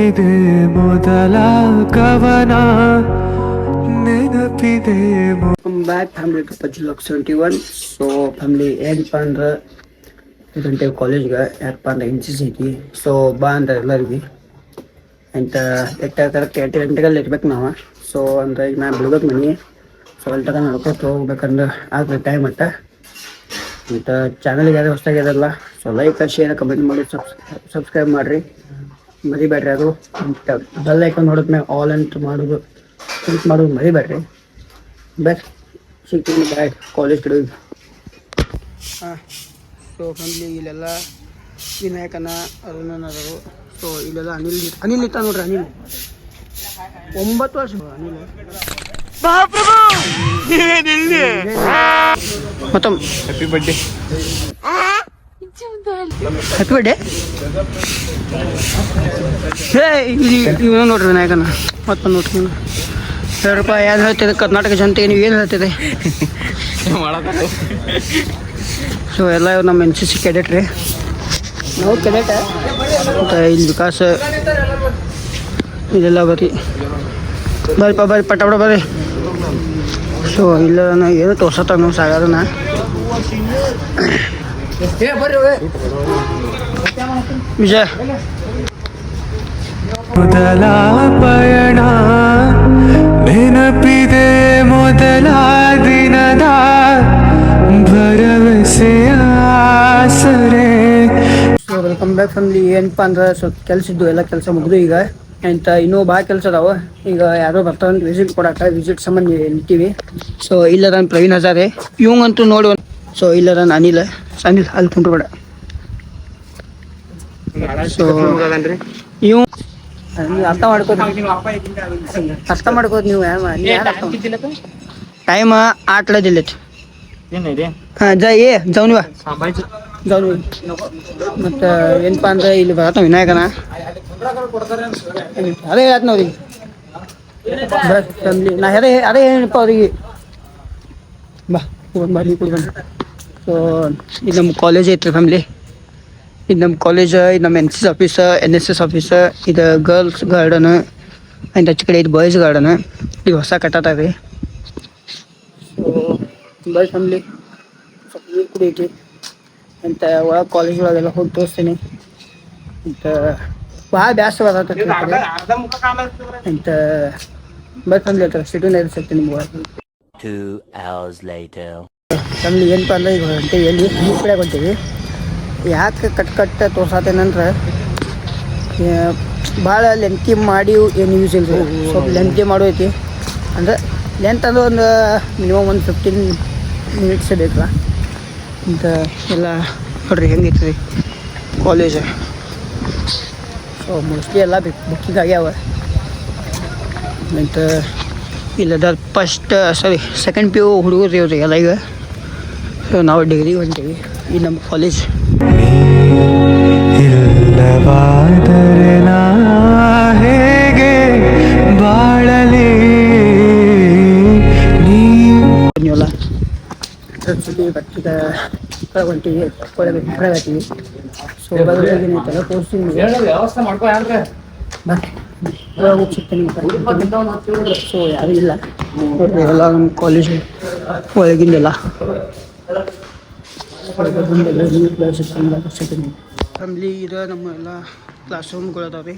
ಇದೆ ಮೊದಲ ಕವನ ನೆನಪಿದೆ. ಬ್ಯಾಕ್ ಫ್ಯಾಮಿಲಿ ಟು ಪಜ್ಲಾಗ್ 71. ಸೊ ಫ್ಯಾಮಿಲಿ ಏನಪ್ಪ ಅಂದ್ರೆ 2 ಗಂಟೆಗೆ ಕಾಲೇಜ್ಗೆ ಯಾಕಪ್ಪ ಅಂದ್ರೆ NCC ಐತಿ. ಸೊ ಬಾ ಅಂತ ಎಲ್ಲರಿಗೆ ಅಂತ ಕರೆಕ್ಟ್ 8 ಗಂಟೆಗಲ್ಲಿ ಇರ್ಬೇಕು ನಾವು. ಸೊ ಅಂದ್ರೆ ಈಗ ನಾನು ಬಿಡ್ಬೇಕು ಮನೆ. ಸೊ ಅಲ್ಲಿ ತನಕ ನಡ್ಕೊತ ಹೋಗ್ಬೇಕಂದ್ರೆ ಆಗ್ತದೆ ಟೈಮ್ ಅಂತ ಚಾನಲ್ಗೆ ಯಾರು ಹೊಸ್ತಾಗಿರಲ್ಲ. ಸೊ ಲೈಕ್ ಶೇರ್ ಕಮೆಂಟ್ ಮಾಡಿ ಸಬ್ಸ್ಕ್ರೈಬ್ ಮಾಡಿರಿ, ಮರಿಬೇಡ್ರಿ. ಅದು ಬೆಲ್ ಐಕಾನ್ ನೋಡಿದ್ಮೇಲೆ ಆಲ್ ಅಂತ ಮಾಡೋದು ಕ್ಲಿಕ್ ಮಾಡೋದು ಮರಿಬೇಡ್ರಿ. ಬೆಸ್ಟ್ ಸಿಗ್ತೀನಿ ಬಾಯ್ ಕಾಲೇಜ್ ಕಡೆ. ಹಾಂ ಸೊ ಫ್ಯಾಮಿಲಿ ಇಲ್ಲೆಲ್ಲ ವಿನಾಯಕನ ಅರುಣನವರು. ಸೊ ಇಲ್ಲೆಲ್ಲ ಅನಿಲ್ ಇತ್ತ ನೋಡ್ರಿ. ಅನಿಲ್ 9 ವರ್ಷ ಅನಿಲ್ ಮತ್ತೊಮ್ಮೆ ಹ್ಯಾಪಿ ಬರ್ಡೇ. Happy birthday. ಇವನು ನೋಡ್ರಿ ವಿನಾಯಕನ ಮತ್ತೊಂದು ನೋಡ್ರಿ. 2 ರೂಪಾಯಿ ಏನು ಹೇಳ್ತಿದೆ ಕರ್ನಾಟಕ ಜನತೆಗೆ, ನೀವು ಏನು ಹೇಳ್ತಿದೆ? ಸೊ ಎಲ್ಲ ನಮ್ಮ NCC ಕೆಡೆಟ್ ರೀ. ನಾವು ಕೆಡೆಟ್ ಮತ್ತು ಇಲ್ಲಿ ವಿಕಾಸ ಇಲ್ಲೆಲ್ಲ ಬರ್ರಿ ಬರ್ರಿ ಪಟ್ಟ ಬರ್ರಿ. ಸೊ ಇಲ್ಲ ಏನು ತೋರ್ಸತ್ತ ನಾವು ಸಾಗರನ ವಿಜಯ ಮೊದಲ ಪಯಣ ನೆನಪಿದೆ ಮೊದಲ ದಿನದ ಭರವಸೆಯ ಆಸರೆ. So welcome back family. ಏನಪ್ಪ ಅಂದ್ರೆ ಸ್ವಲ್ಪ ಕೆಲಸ ಇದ್ದು, ಎಲ್ಲ ಕೆಲಸ ಮುಗಿದು ಈಗ ಅಂತ ಇನ್ನೂ ಭಾಳ ಕೆಲಸ ಅದಾವ. ಈಗ ಯಾರೋ ಬರ್ತಾವಂತ ವಿಸಿಟ್ ಕೊಡಕ್ಕೆ, ವಿಸಿಟ್ ಸಂಬಂಧ ನಿಂತೀವಿ. ಸೊ ಇಲ್ಲ ನಾನು ಪ್ರವೀಣ್ ಹಜಾರೆ ಇವಂಗಂತೂ ನೋಡಿ. ಸೊ ಇಲ್ಲ ನಾನು ಅನಿಲ್ ಅಲ್ಲಿ ಕುಂಟ್ಬೇಡ. ಸೊ ಇವ್ ಅರ್ಥ ಮಾಡ್ಕೋದು ನೀವು ಟೈಮ್ 8 ಹಾಂ ಜೌನಿವ ಮತ್ತು ಏನಪ್ಪ ಅಂದ್ರೆ ಇಲ್ಲಿ ಬರತ್ತ ವಿನಾಯಕನ. ಅದೇ ಹೇಳ್ತ ನಾವು ಬಸ್ ಫ್ಯಾಮಿಲಿ ನಾ ಅದೇ ಏನಪ್ಪ ಅವ್ರಿಗೆ ಬಾ ಬರ್ರಿ ಕುಡ್ಬಂದು. ಸೊ ಇದು ನಮ್ಮ ಕಾಲೇಜ್ ಐತ್ರಿ ಫ್ಯಾಮಿಲಿ. ಇದು ನಮ್ಮ ಕಾಲೇಜ್, ಇದು ನಮ್ಮ NCC ಆಫೀಸ, NSS ಆಫೀಸ, ಇದು ಗರ್ಲ್ಸ್ ಗಾರ್ಡನ್ ಆ್ಯಂಡ್ ಆಚೆ ಕಡೆ ಇದು ಬಾಯ್ಸ್ ಗಾರ್ಡನ್. ಇದು ಹೊಸ ಕಟ್ಟತ್ತ ರೀ. ಸೊ ಬಾಯ್ ಫ್ಯಾಮಿಲಿ ಸ್ವಲ್ಪ ನೀರು ಕುಡಿಯೈತಿ ಅಂತ ಒಳಗೆ ಕಾಲೇಜ್ ಒಳಗೆಲ್ಲ ಹೋಗಿ ತೋರಿಸ್ತೀನಿ ಅಂತ. ಭಾಳ ಬ್ಯಾಸರ ಬರತ್ತೈತಿ ಅಂತ ಬಾಯ್ ಫ್ಯಾಮಿಲಿ ಹತ್ರ ಸಿಟಿನ ಇರ್ಸತ್ತೆ ನಿಮ್ಗೆ. 2 hours later. ಫ್ಯಾಮಿಲಿ ಏನಪ್ಪ ಅಂದ್ರೆ ಈಗ ಹೊಂಟೀವಿ, ಎಲ್ಲಿ ನೀರು ಕುಡಿಯೋಕೆ ಹೊಂಟೀವಿ. ಯಾಕೆ ಕಟ್ ತೋರ್ಸತ್ತೇನಂದ್ರೆ ಭಾಳ ಲೆಂತಿ ಮಾಡಿ ಏನು ಯೂಸ್ ಇಲ್ಲ ರೀ. ಸ್ವಲ್ಪ ಲೆಂತಿ ಮಾಡೋ ಐತಿ ಅಂದ್ರೆ ಲೆಂತ್ ಅದು ಒಂದು ಮಿನಿಮಮ್ ಒಂದು 15 ಮಿನಿಟ್ಸ್ ಬೇಕಲ್ಲ ಅಂತ ಎಲ್ಲ ನೋಡ್ರಿ ಹೆಂಗೈತೆ ರೀ ಕಾಲೇಜ್. ಸೊ ಮೋಸ್ಟ್ಲಿ ಎಲ್ಲ ಬುಕ್ಕಿಂಗ್ ಆಗ್ಯಾವ ಮತ್ತು ಇಲ್ಲದ ಸೆಕೆಂಡ್ PU ಹುಡುಗರು ಇವ್ರಿ ಎಲ್ಲ ಈಗ. ಸೊ ನಾವು ಡಿಗ್ರಿ ಹೊಂಟೀವಿ. ಈ ನಮ್ಮ ಕಾಲೇಜ್. ಇಲ್ಲವಾದರೆ ನಾ ಹೇಗೆ ಬಾಳಲಿ ನೀವೆಲ್ಲ ಹೊಂಟೀವಿ ಹೊರಗತ್ತೀವಿ. ಸೊ ತಲೆ ತೋರಿಸ್ತೀನಿ ಸೊ ಯಾರೂ ಇಲ್ಲ ನೋಡ್ರಿ. ಎಲ್ಲ ನಮ್ಮ ಕಾಲೇಜ್ ಒಳಗಿಂದೆಲ್ಲ ಫ್ಯಾಮಿಲಿ ಇದೆ. ನಮ್ಮ ಎಲ್ಲ ಕ್ಲಾಸ್ ರೂಮ್ಗಳು ಅದಾವೆ.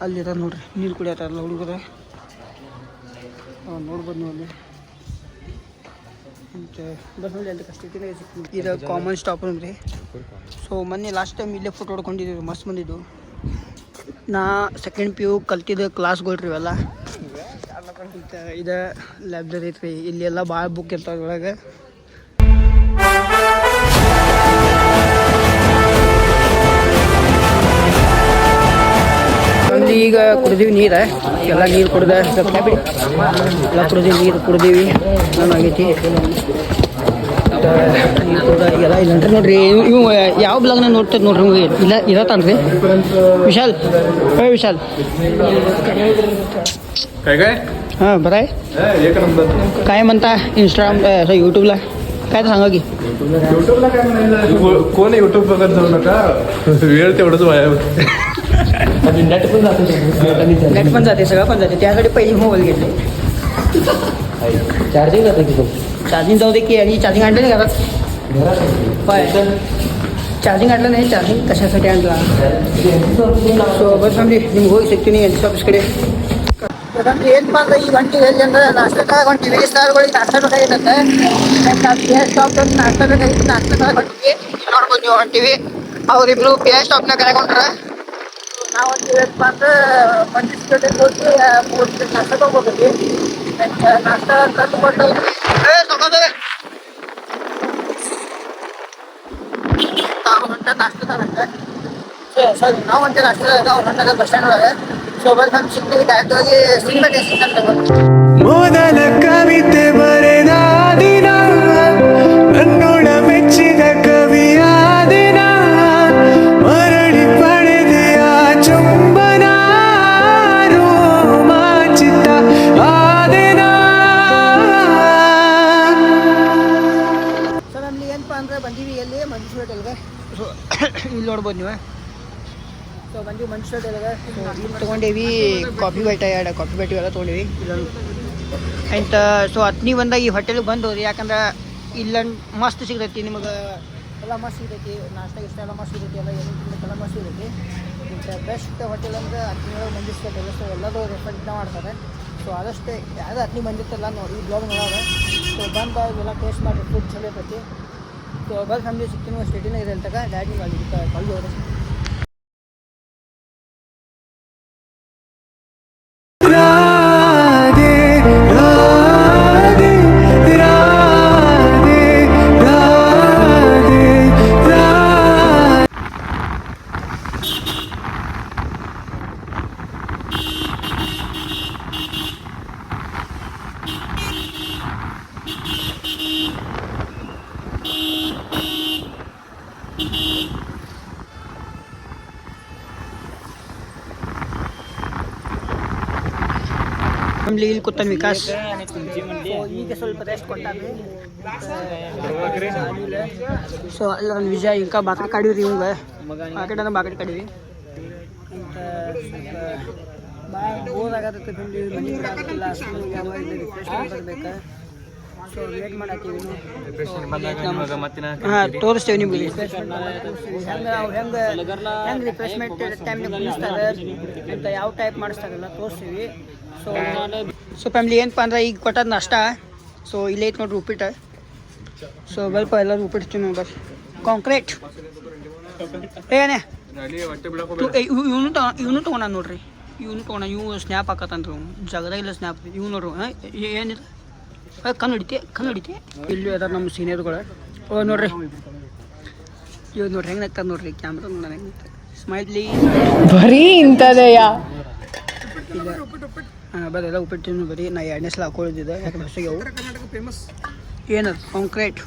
ಅಲ್ಲಿದ ನೋಡ್ರಿ ನೀರು ಕುಡಿಯತ್ತಾರಲ್ಲ ಹುಡುಗರ ನೋಡ್ಬೋದು ನೋಡಿ. ಮತ್ತು ಬಸ್ನಲ್ಲಿ ಅಂತ ಕಷ್ಟ ಇದು ಕಾಮನ್ ಸ್ಟಾಪ್ ರೂಮ್ ರೀ. ಸೊ ಮೊನ್ನೆ ಲಾಸ್ಟ್ ಟೈಮ್ ಇಲ್ಲೇ ಫೋಟೋ ಹೊಡ್ಕೊಂಡಿದ್ದೀವಿ, ಮಸ್ತ್ ಬಂದಿದ್ದು. ನಾ ಸೆಕೆಂಡ್ PU ಕಲ್ತಿದ್ದ ಕ್ಲಾಸ್ಗಳು ರೀ ಇವೆಲ್ಲ. ಮತ್ತು ಇದು ಲೈಬ್ರರಿ ಐತ್ರಿ. ಇಲ್ಲಿ ಎಲ್ಲ ಭಾಳ ಬುಕ್ ಇರ್ತಾವೆ ಒಳಗೆ. ಈಗ ಕುಡಿದೀವಿ ನೀರು, ಎಲ್ಲ ನೀರು ಕುಡ್ದೆ ಎಲ್ಲ ನೀರು ಕುಡ್ದೀವಿ. ಆಗೈತಿ ನೀರು ಕುಡ್ದ ಎಲ್ಲ ಇಲ್ಲ ನೋಡ್ರಿ. ಇವು ಯಾವ ಬ್ಲಾಗ್ನ ನೋಡ್ತದೆ ನೋಡ್ರಿ ಇಲ್ಲ ಇರತ್ತಾನ್ರಿ ವಿಶಾಲ್. ವಿಶಾಲ್ हां बरं आहे काय म्हणता इंस्टाग्राम यूट्यूबला काय तर सांगा की यूट्यूबला काय म्हणायला कोण यूट्यूब बघत जाऊ नका वेळ तेवढंच वाया नेट पण जाते सगळं पण जाते त्यासाठी पहिली मोबाईल घेतले चार्जिंग जाते की चार्जिंग जाऊ दे की आणि चार्जिंग आणलं नाही घरात पाय ಚಾರ್ಜಿಂಗ್ ಆಡಲ नहीं ಚಾರ್ಜಿಂಗ್ ಕशासाठी आणला ಸೊ ಬಸ್ ನಮಗೆ ನಿಮ್ಗೆ ಹೋಗಿ ಸಿಗ್ತೀನಿ ಎಲ್ ಆಫೀಸ್ ಕಡೆ ಏನಪ್ಪ ಅಂದ್ರೆ ಈ ಗಂಟೆಗೆ ಎಲ್ಲಿ ಅಂದ್ರೆ ನಾಷ್ಟ ತಗೊಂಡಿವಿ ಸ್ಟಾರ್ಗಳಿಗೆ ನಾಷ್ಟ ಬೇಕಾಗಿತ್ತಂತೆ ಸ್ಟಾಪ್ ನಾಷ್ಟ ಬೇಕಾಗಿತ್ತು ನಾಷ್ಟ ತಗೊಂಡಿವಿ ನೋಡ್ಬೋದು ನೀವು ಹೊಂಟಿವಿ ಅವರಿಬ್ರು ಪಿ ಐ ಸ್ಟಾಪ್ನಾಗ ಕರ್ಕೊಂಡ್ರೆ ನಾವು ಹೊಂಟಿವಪ್ಪ ಅಂದ್ರೆ ಮಂದಿ ಜೊತೆಗೆ ಹೋಗಿ ನಾಷ್ಟ ತಗೋಬೇಕು ನಾಷ್ಟ ತಂದುಕೊಂಡು ತಗೋದೇ नाश्ता था सॉरी ನಾವು ಅಂತ ನಾಷ್ಟ ಹೊಂಟಾಗ ಬಸ್ ಸ್ಟ್ಯಾಂಡ್ ಒಳಗೆ ಸೊ ಬಸ್ ನಮ್ಮ ಸಿಗ್ತೀವಿ ಡೈರೆಕ್ಟ್ ಹೋಗಿ ಸಿನಿಮಾ ಟೆಸ್ಟ್ ಅಂತ ಮೊದಲ ಕವಿತೆ ಬರೆದ ದಿನ ನನ್ನೊಳ ಮೆಚ್ಚಿದ ಕವಿಯ ದಿನ ಮರಳಿ ಪಡೆದೆಯ ಚುಂಬನ ರೋಮಾಂಚಿತ ಆದಿನ ಸೊ ನಮ್ಗೆ ಏನಪ್ಪ ಅಂದ್ರೆ ಬಂದೀವಿ ಎಲ್ಲಿ ಮಂಜು ಹೋಟೆಲ್ಗೆ ಸೊ ಇಲ್ಲಿ ನೋಡ್ಬೋದು ನೀವು ಸೊ ಬಂದೀವಿ ಮಂಜು ಹೋಟೆಲ್ಗೆ ಇಲ್ಲಿ ತೊಗೊಂಡೇವಿ ಕಾಫಿ ಬೈಟ ಎರಡು ಕಾಫಿ ಬೈಟಿ ಎಲ್ಲ ತೊಗೊಂಡೇವಿ ಇಲ್ಲೊಂದು ಆ್ಯಂಡ್ ಸೊ ಹತ್ನಿ ಬಂದಾಗ ಈ ಹೋಟೆಲ್ಗೆ ಬಂದು ಹೋದ್ರಿ ಯಾಕಂದ್ರೆ ಇಲ್ಲೊಂದು ಮಸ್ತ್ ಸಿಗ್ತೈತಿ ನಿಮಗೆ ಎಲ್ಲ ಮಸ್ತ್ ಸಿಗ್ತೈತಿ ನಾಷ್ಟ ಇಷ್ಟ ಎಲ್ಲ ಮಸ್ತ್ ಸಿಗ್ತೈತಿ ಎಲ್ಲ ಏನು ತಿನ್ನೋಕ್ಕೆಲ್ಲ ಮಸ್ತ್ ಸಿಗ್ತೈತಿ ಮತ್ತು ಬೆಸ್ಟ್ ಹೋಟೆಲ್ ಅಂದ್ರೆ ಹತ್ನಿ ಒಳಗೆ ಮಂಜು ಹೋಟೆಲ್ ಸೊ ಎಲ್ಲರೂ ರೆಫರೆಂಟ್ ಮಾಡ್ತಾರೆ ಸೊ ಆದಷ್ಟು ಯಾವ್ದು ಹತ್ನಿ ಬಂದಿತ್ತಲ್ಲ ನೋಡಿ ಈ ಬ್ಲಾಗ್ ನೋಡೋದು ಸೊ ಬಂದು ಇವೆಲ್ಲ ಟೇಸ್ಟ್ ಮಾಡಿ ಫುಡ್ ಚಲೋ ಇರ್ತೈತಿ ಸೊ ಬಸ್ ನಮಗೆ ಸಿಕ್ಕಿನ ಸ್ಟೇಟಿನ ಇದೆ ಅಂತ ಡ್ಯಾಡಿ ಮಾಡಿ ಕಳ್ದು ಹೋದ್ರೆ ರಾಧೆ ರಾಧೆ ರಾಧೆ ರಾಧೆ ರಾಧೆ ನಮ್ಮಲ್ಲಿ ಇಲ್ಲಿ ಕೂತಾನೆ ವಿಕಾಸ್ ಈಗ ಸ್ವಲ್ಪ ರೆಸ್ಟ್ ಕೊಟ್ಟಾವೆ ಸೊ ಅಲ್ಲಿ ಒಂದು ವಿಜಯ್ ఇంకా ಬಾಕಡೆ ಕಾಡಿವ್ರಿ ಇವಂಗ ಬಾಕಡೆ ಕಾಡಿವಿ ಭಾಳ ಬೋರ್ ಆಗತ್ತೆ ಮನೆ ಆಗತ್ತಿಲ್ಲ ರಿಫ್ರೆಶ್ಮೆಂಟ್ ಬರ್ಬೇಕು ಸೊ ವೇಟ್ ಮಾಡತ್ತೀವಿ ಹಾಂ ತೋರಿಸ್ತೇವೆ ನಿಮ್ಗೆ ಹೆಂಗೆ ರಿಫ್ರೆಶ್ಮೆಂಟ್ ಟೈಮ್ನಾಗ ಕುಣಿಸ್ತಾರೆ ಅಂತ ಯಾವ ಟೈಪ್ ಮಾಡಿಸ್ತಾರಲ್ಲ ತೋರಿಸ್ತೀವಿ ಸೊ ಫ್ಯಾಮ್ಲಿ ಏನಪ್ಪ ಅಂದ್ರೆ ಈಗ ಕೊಟ್ಟದ ನಾಷ್ಟ ಸೊ ಇಲ್ಲೇ ಐತೆ ನೋಡ್ರಿ ಉಪ್ಪಿಟ್ಟು ಸೊ ಸ್ವಲ್ಪ ಎಲ್ಲರೂ ಉಪ್ಪಿಟ್ಟು ತಿನ್ನೋ ಬಸ್ ಕಾಂಕ್ರೀಟ್ ಏನೇ ಇವನು ತೊಗೊಂಡ ನೋಡ್ರಿ ಇವನು ತೊಗೊಂಡ ಇವು ಸ್ನ್ಯಾಪ್ ಹಾಕತ್ತಂತ್ರಿ ಜಗದಾಗಿಲ್ಲ ಸ್ನ್ಯಾಪ್ ಇವು ನೋಡ್ರಿ ಏನಿಲ್ಲ ಕಣ್ಣು ಹಿಡಿತೆ ಇಲ್ಲಿ ಅದ ನಮ್ಮ ಸೀನಿಯರ್ಗಳು ಓ ನೋಡ್ರಿ ಇವ್ ನೋಡ್ರಿ ಹೆಂಗೆ ನಗ್ತಾರೆ ನೋಡ್ರಿ ಕ್ಯಾಮ್ರಾ ನೋಡ ಹೆಂಗೆ ಸ್ಮೈಲಿ ಬರೀ ಇಂಥದೆಯ ಇಲ್ಲ ಹಾಂ ಬರೋಲ್ಲ ಉಪ್ಪಿಟ್ಟು ಬರೀ ನಾ ಎರಡನೇ ಸಲ ಹಾಕೊಳ್ಳಿದ್ದೆ ಯಾಕಂದ್ರೆ ಹೊಸಗೆ ಅವು ಏನದು ಕಾಂಕ್ರೀಟ್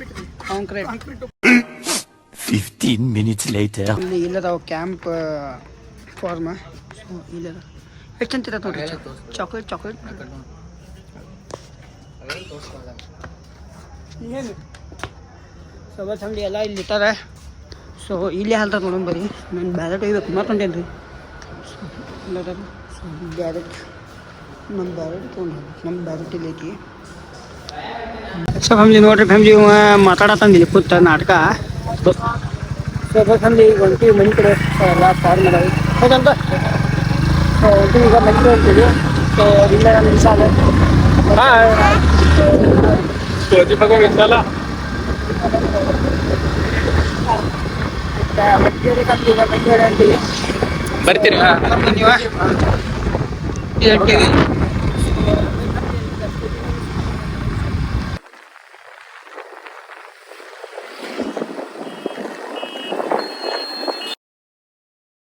15 minutes later. ಇಲ್ಲಿ ಇಲ್ಲದಾವ ಕ್ಯಾಂಪ್ ಫಾರ್ಮ ಇಲ್ಲದ ಎಷ್ಟು ಅಂತಿರ ನೋಡ್ರಿ ಚಾಕ್ಲೇಟ್ ಏನು ಸೊ ಬಸ್ ಅಂಗಡಿ ಎಲ್ಲ ಇಲ್ಲಿ ಇಟ್ಟಾರೆ ಸೊ ಇಲ್ಲೇ ಹಾಲ್ತಾರೆ ನೋಡೋಣ ಬರೀ ನಾನು ಬ್ಯಾಲೆಟ್ ಒಯ್ಬೇಕು ಮಾತೊಂಡೇನು ರೀ ಸೊ ಇಲ್ಲ ಸೊ ಬ್ಯಾಲೆಟ್ ನಮ್ಮ ಬ್ಯಾಲೆಟ್ ಇಲ್ಲಿ ಐತಿ ಸೊ ಫ್ಯಾಮ್ಲಿ ನೋಡ್ರಿ ಫ್ಯಾಮ್ಲಿ ಮಾತಾಡತ್ತಂದಿಲ್ಲ ಕೂತ ನಾಟಕ ಸೊ ಬಸ್ ಫ್ಯಾಮ್ಲಿ ಈಗ ಹೊಂಟಿವಿ ಮನೆ ಕಡೆ ಎಲ್ಲ ಫಾರ್ಮ್ ಅದಾವೆ ಹೋಗಂತ ಸೊ ಹೊಂಟಿವಿ ಈಗ ಮನೆ ಕಡೆ ಹೊಂಟಿವಿ ಸೊ ಇಲ್ಲ ನಮ್ಮ ವಿಶಾಲ ಬರ್ತೀರಿ ನೀವು